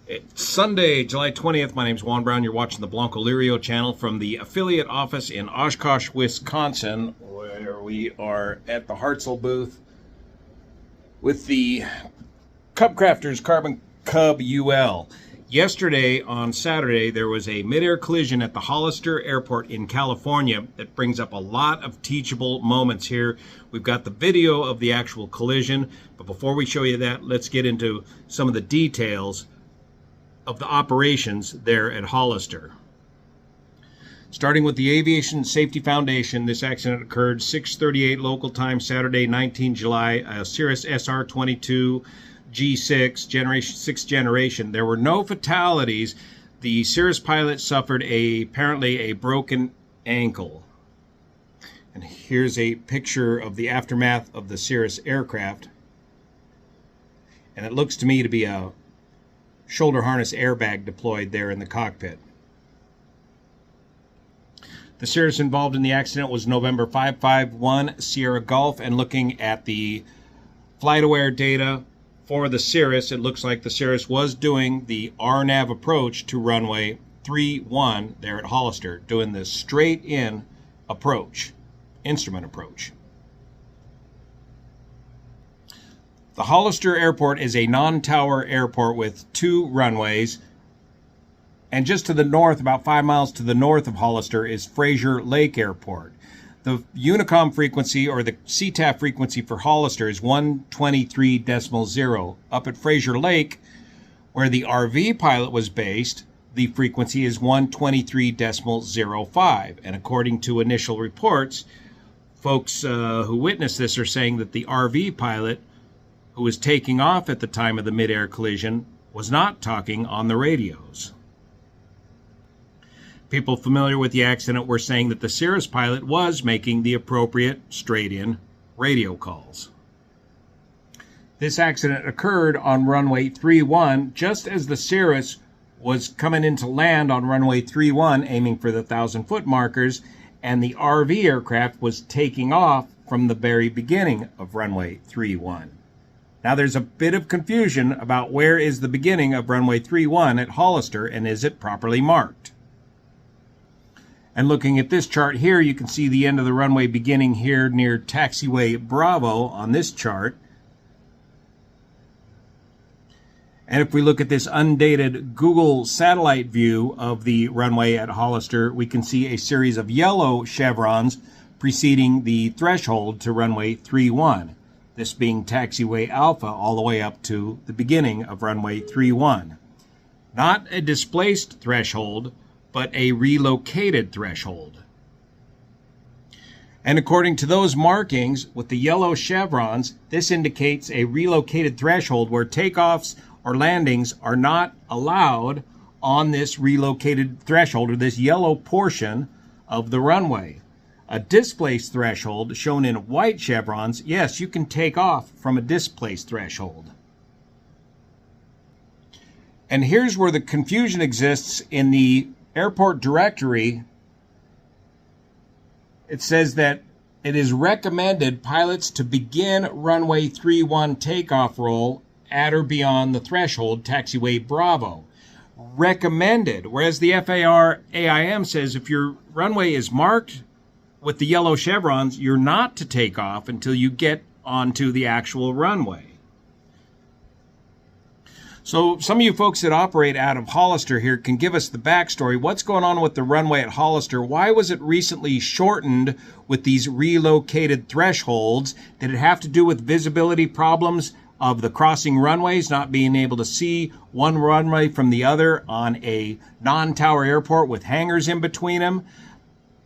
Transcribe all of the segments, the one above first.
It's Sunday, July 20th. My name is Juan Brown. You're watching the BLANCOLIRIO channel from the affiliate office in Oshkosh, Wisconsin, where we are at the Hartzell booth with the Cub Crafters Carbon Cub UL. Yesterday, on Saturday, there was a midair collision at the Hollister Airport in California that brings up a lot of teachable moments here. We've got the video of the actual collision, but before we show you that, let's get into some of the details of the operations there at Hollister. Starting with the Aviation Safety Foundation, this accident occurred 6:38 local time, Saturday, 19 July, a Cirrus SR-22 G6, sixth generation. There were no fatalities. The Cirrus pilot suffered apparently a broken ankle. And here's a picture of the aftermath of the Cirrus aircraft. And it looks to me to be a shoulder harness airbag deployed there in the cockpit. The Cirrus involved in the accident was November 551 Sierra Golf, and looking at the FlightAware data for the Cirrus, it looks like the Cirrus was doing the RNAV approach to runway 31 there at Hollister, doing the straight in approach, instrument approach. The Hollister Airport is a non-tower airport with 2 runways, and just to the north, about 5 miles to the north of Hollister, is Fraser Lake Airport. The Unicom frequency, or the CTAF frequency for Hollister, is 123.0. Up at Fraser Lake, where the RV pilot was based, the frequency is 123.05. And according to initial reports, folks who witnessed this are saying that the RV pilot, who was taking off at the time of the midair collision, was not talking on the radios. People familiar with the accident were saying that the Cirrus pilot was making the appropriate straight-in radio calls. This accident occurred on runway 31 just as the Cirrus was coming into land on runway 31, aiming for the 1,000-foot markers, and the RV aircraft was taking off from the very beginning of runway 31. Now there's a bit of confusion about where is the beginning of runway 31 at Hollister, and is it properly marked? And looking at this chart here, you can see the end of the runway beginning here near taxiway Bravo on this chart. And if we look at this undated Google satellite view of the runway at Hollister, we can see a series of yellow chevrons preceding the threshold to runway 31. This being taxiway Alpha all the way up to the beginning of runway 31. Not a displaced threshold, but a relocated threshold. And according to those markings with the yellow chevrons, this indicates a relocated threshold where takeoffs or landings are not allowed on this relocated threshold, or this yellow portion of the runway. A displaced threshold, shown in white chevrons, yes, you can take off from a displaced threshold. And here's where the confusion exists in the airport directory. It says that it is recommended pilots to begin runway 31 takeoff roll at or beyond the threshold, taxiway Bravo. Recommended, whereas the FAR AIM says if your runway is marked with the yellow chevrons, you're not to take off until you get onto the actual runway. So some of you folks that operate out of Hollister here can give us the backstory. What's going on with the runway at Hollister? Why was it recently shortened with these relocated thresholds? Did it have to do with visibility problems of the crossing runways, not being able to see one runway from the other on a non-tower airport with hangars in between them?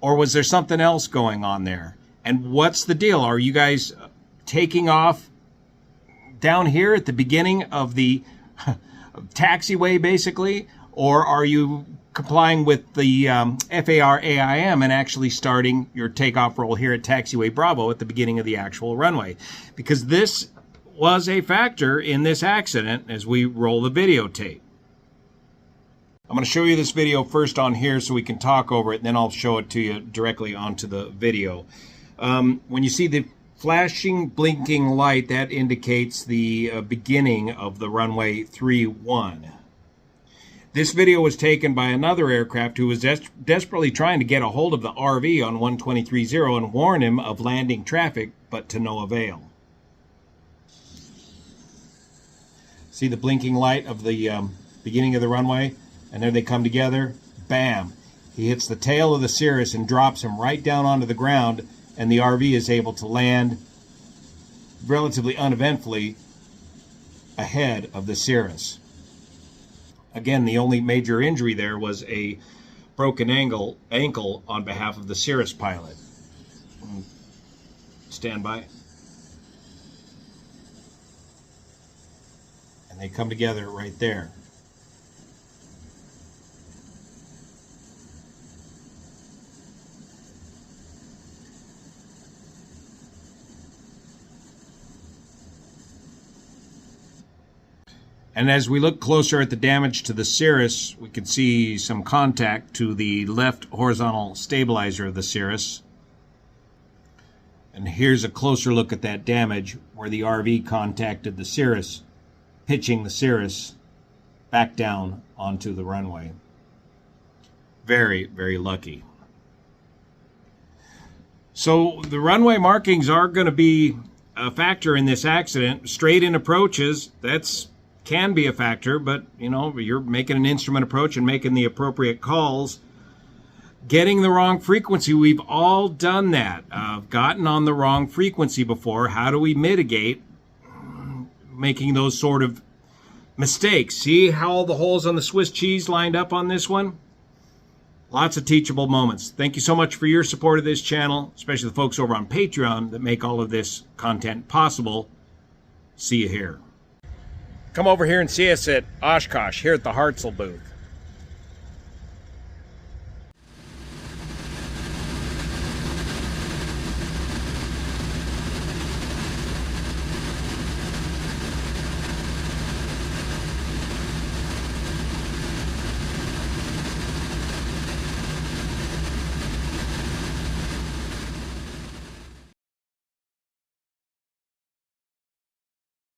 Or was there something else going on there? And what's the deal? Are you guys taking off down here at the beginning of the taxiway, basically? Or are you complying with the FAR AIM and actually starting your takeoff roll here at taxiway Bravo at the beginning of the actual runway? Because this was a factor in this accident as we roll the videotape. I'm going to show you this video first on here so we can talk over it, and then I'll show it to you directly onto the video. When you see the flashing, blinking light, that indicates the beginning of the runway 31. This video was taken by another aircraft who was desperately trying to get a hold of the RV on 1230 and warn him of landing traffic, but to no avail. See the blinking light of the beginning of the runway? And there they come together. Bam! He hits the tail of the Cirrus and drops him right down onto the ground, and the RV is able to land relatively uneventfully ahead of the Cirrus. Again, the only major injury there was a broken ankle on behalf of the Cirrus pilot. Stand by. And they come together right there. And as we look closer at the damage to the Cirrus, we can see some contact to the left horizontal stabilizer of the Cirrus. And here's a closer look at that damage where the RV contacted the Cirrus, pitching the Cirrus back down onto the runway. Very, very lucky. So the runway markings are going to be a factor in this accident. Straight in approaches, can be a factor, but you know, you're making an instrument approach and making the appropriate calls. Getting the wrong frequency, we've all done that. Gotten on the wrong frequency before. How do we mitigate making those sort of mistakes? See how all the holes on the Swiss cheese lined up on this one? Lots of teachable moments. Thank you so much for your support of this channel, especially the folks over on Patreon that make all of this content possible. See you here. Come over here and see us at Oshkosh, here at the Hartzell booth.